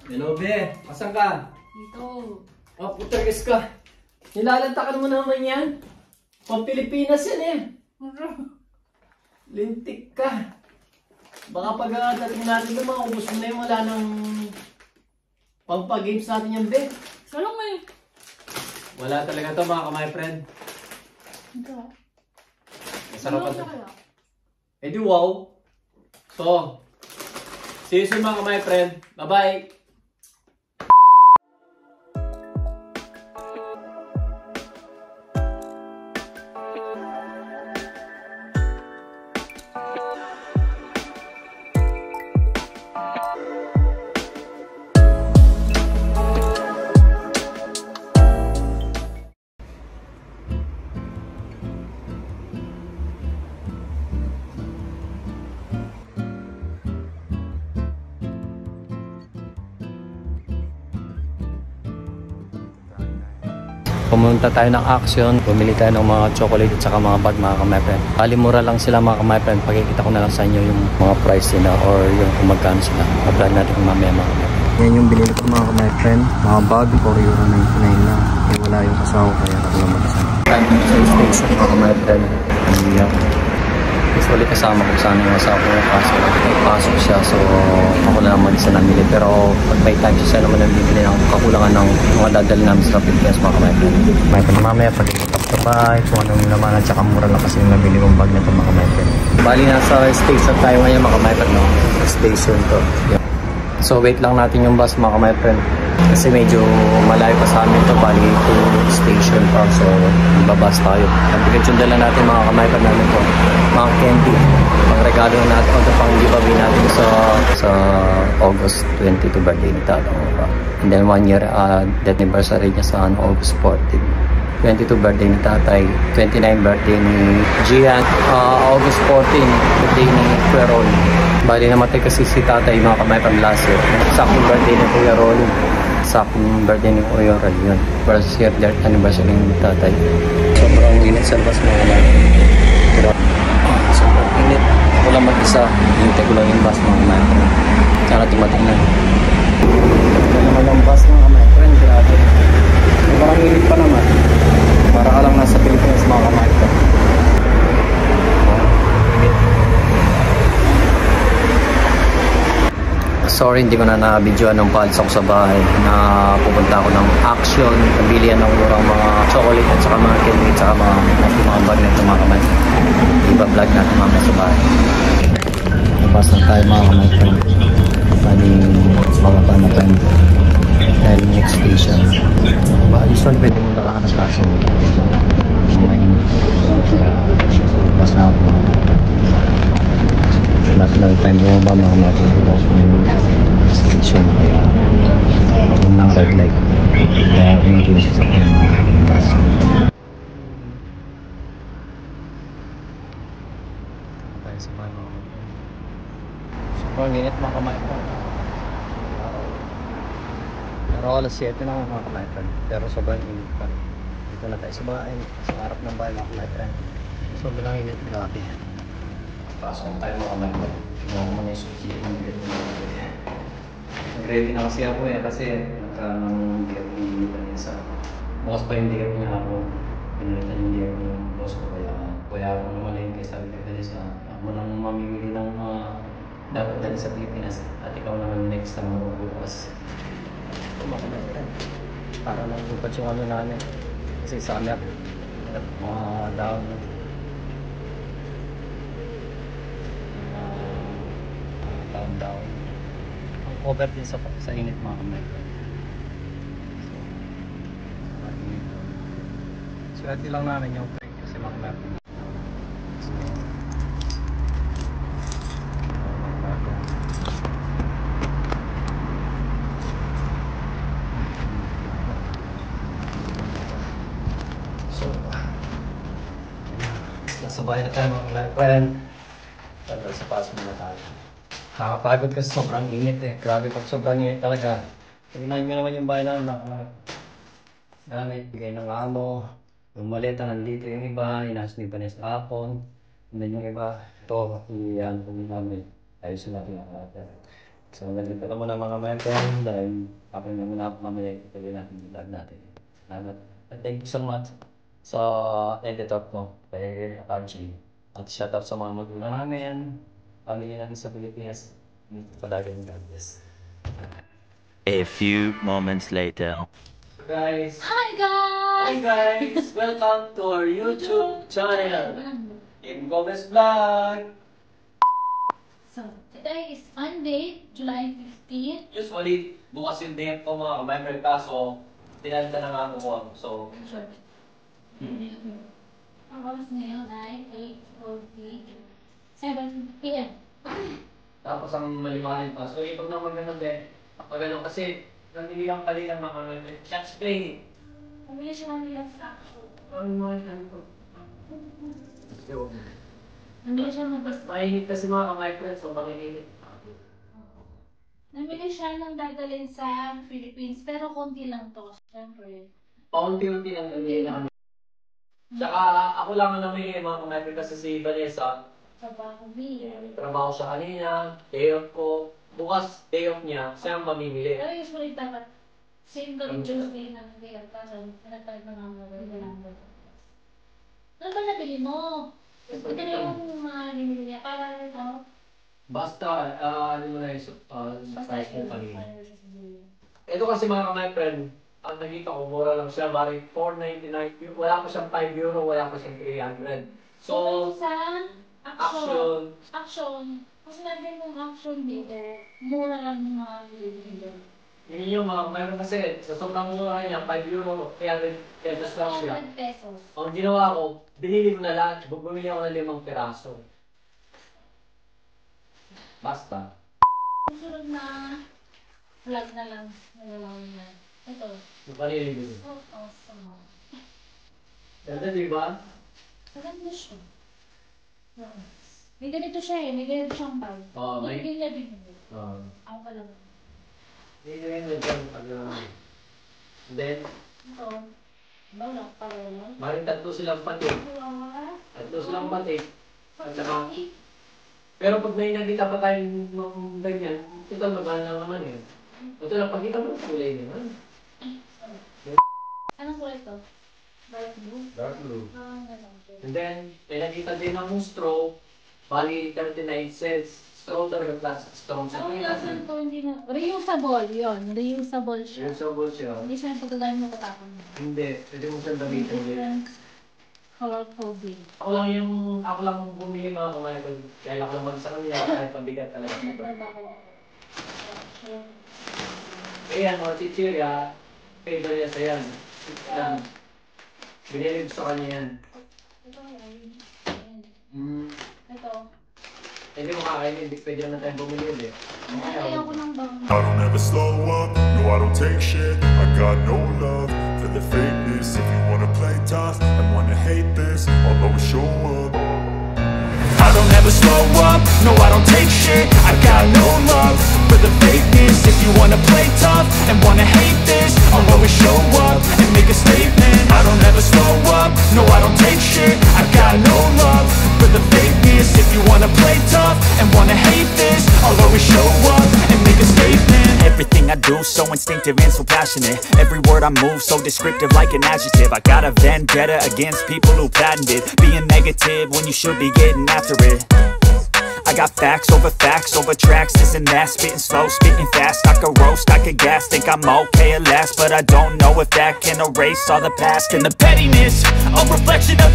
Hello, be. Asan ka? Dito. Oh, putagis ka. Nilalantakan mo naman yan. Pang Pilipinas yan eh. Lintik ka. Baka pag-dating natin na maubos mo na yung wala nang pang-games natin yan, be. Salong eh. Wala talaga to mga my friend. Ito. Masarap pa to. Eh di wow. So, see you soon mga my friend. Bye-bye. Pumunta tayo ng Action, bumili tayo ng mga chocolate at saka mga bag mga ka-my-friend. Kalimura lang sila mga ka-my-friend. Pagkikita ko na lang sa inyo yung mga price nila or yung kung magkano sila. Apply natin kung mamaya mga ka-my-friend. Yan yung binili ko mga ka-my-friend. Mga bag, €4.99 lang. Eh, wala yung asawa kaya ako lang mag-asama. Time sa station mga ka-my-friend. Yeah. Usually kasama ko sana yung asawa ko kaso pasok siya so ako na lang mag-isa namili pero pag may time siya naman ang bibili ng kakulangan ng mga dadali namin sa Pilipinas mga ka-my-friend. Mamaya pag ikitap ka ba kung anong naman at saka mura lang kasi yung nabili kong bag na ito mga ka-my-friend. Bali nasa station tayo ngayon mga ka-my-friend no? Station to. Yeah. So wait lang natin yung bus mga ka-my-friend kasi medyo malayo pa sa amin to bali to station pa so babas tayo. Nabigay yung dala natin mga ka-my-friend namin to mga candy pang regalo na natin o pang giveaway natin sa August 22 birthday ni Tata and then 1 year death anniversary niya sa August 14 22 birthday ni Tatay 29 birthday ni Gian August 14 birthday ni Kuya Ron. Bali namatay kasi si Tatay mga ka-my-friend last year sakong birthday ni Kuya Ron sakong birthday ni Kuya Ron yun first year death anniversary ni Tatay. Sobrang init sa labas mga ka-my-friend pero sobrang init ako lang mag-isa hintay ko lang yung bus mga ka-my-friend sana tumating na ito naman yung bus mga ka-my-friend grabe parang init pa naman para ka lang nasa Pilipinas mga ka-my-friend. Sorry, hindi ko na na-videoan ng pals ako sa bahay na pupunta ako ng Action, nabilihan ng murang mga chocolate at saka mga candy at saka mga bag na ito mga kamay. Iba-vlog natin mamaya sa bahay. Labas na tayo mga kamay. Bali, mga panapan. Dahil next station. Usually pwede mo nakahanap kaso. Labas na ako. Lahat time mo ba mga matulog yung station kaya huwag ng red light kaya hindi sa bus tayo sa bahay mga sobrang init mga ka-my-friend pero alas 7 na mga ka-my-friend pero sobrang init pa dito na tayo sa bahay sa harap ng bahay mga ka-my-friend sobrang init grabe. Pasok tayo mga kamay. Huwag mo na yung suki. Nag-ready na kasi ako eh. Kasi nagkaroon ng gear yung dinitan niya sa... Bukas pa yung gear niya ako. Pinalitan yung gear ng boss ko. Kaya ako naman kaya sabi ko kasi sa... Ako nang mamimili ng dapat dali sa Pilipinas. At ikaw naman next time mo bukas. Kumakamay. Para lang bukas yung ano namin. Kasi sa amin mga down. Down. Ang cover din sa init mga kamay. So, swerte lang namin yung trade kasi mga kamay. So, nasa bahay na tayo mga kamay. Tanda sa pass muna tayo. Nakakapagod kasi sobrang init eh. Grabe pag sobrang init talaga. Tignan nyo naman yung bahay namin. Gamit, bigay ng amo. Yung maleta nandito yung iba. Inasin pa niya sa hapon. And then yung iba, ito, iyan po namin. Ayos natin ang lahat. So, ganito na muna mga friend dahil ako na muna mamaya ituloy natin yung vlog natin. Salamat. And thank you so much sa editor mo kay Archie. At shout out sa mga magulang namin, pamilya namin sa Pilipinas. Padagan God bless. A few moments later. Guys! Hi guys! Hi guys! Welcome to our YouTube channel! Kim Gomez Vlog! So, today is Monday, July 15. Usually, bukas yung day ko mga ka-member kaso, tinalita na nga ako. So, Sure. Ang oras ngayon ay 8:40, 7 p.m. tapos ang maliwanag pa. So, ipag na magandang din. Pag gano'n kasi, nanililang kali ng mga member. Shots play! Pumili siya ng ilang sa action. Ano mga yan ko? Namili siya ng basta. Mainit kasi mga ka-member, so makikilit. Namili siya ng dadalhin sa Philippines, pero konti lang to. Siyempre. Paunti-unti lang nanililang na kami. Tsaka ako lang ang namili mga ka-member kasi si Vanessa. Trabaho niya. Trabaho siya kanina, day off ko. Bukas, day off niya, siya ang mamimili. Pero usually dapat same kami Tuesday na hindi at kaso pinatag na nga mga gano'n. Ano ba nabili mo? Ito na yung mga binili niya. Para ito. Basta, ano mo na yung Basta size mo ito. kanina. Ito kasi mga my friend, ang nakita ko, mura lang siya, bari 4.99. Wala ko siyang 5 euro, wala ko siyang 300. So, sa action. Action. Kasi natin yung action dito, mura lang yung mga binili. Yun yung mga mayroon kasi, sa sobrang mura niya, 5 euro, 300 pesos lang siya. 100 pesos. Ang ginawa ko, binili ko na lahat, bumili ako ng 5 piraso. Basta. Susunod na vlog na lang. Nagalaman na. Ito. Yung panili ko. So awesome. Ganda, di ba? Maganda siya. May ganito siya eh. May ganito siyang bag. Oo, may- Hindi niya binili. Oo. Ako pa lang. Hindi rin nagyan pag then, Ito. Bawala pa rin. maring tatlo silang patik. Tatlo silang patik. At saka, pero pag may nakita pa tayo ng ganyan, ito magana lang naman yun. Ito lang, pagkita mo ng kulay naman. Anong kulay ito? Dark blue? Dark blue. Ah, ganun. And then, may nakita din akong straw, bali 39 cents. Straw talaga, plastic straw. Ang lasan to, hindi na. Reusable, yun. Reusable siya. Reusable siya. Hindi siya pagkagaling mo katapon. Hindi, pwede mo siyang gamitin ulit. Different color coding. Ako lang bumili mga kumain. Kaya ako lang sa kanila, kahit pabigat talaga. Ayan, mga chichirya, favorite niya sa yan. Yan. Binili ko sa kanya yan. Ito, ayun. Ito. Hindi mo kakain, hindi pwede na tayong bumili ulit. Ayaw ko ng bang. I don't ever slow up, no I don't take shit. I got no love for the fakeness. If you wanna play tough and wanna hate this, I'll always show up. I don't ever slow up, no I don't take shit. I got no love for the fakeness. If you wanna play tough and wanna hate this, I'll always show up and make a statement. I don't ever slow up, no I don't take shit. I got no love for the fakeness. If you wanna play tough and wanna hate this, I'll always show up and make a statement. Everything I do so instinctive and so passionate. Every word I move so descriptive like an adjective. I got a vendetta against people who patented being negative when you should be getting after it. I got facts over tracks, this and that. Spitting slow, spitting fast. I could roast, I could gas. Think I'm okay at last, but I don't know if that can erase all the past. And the pettiness, a reflection of the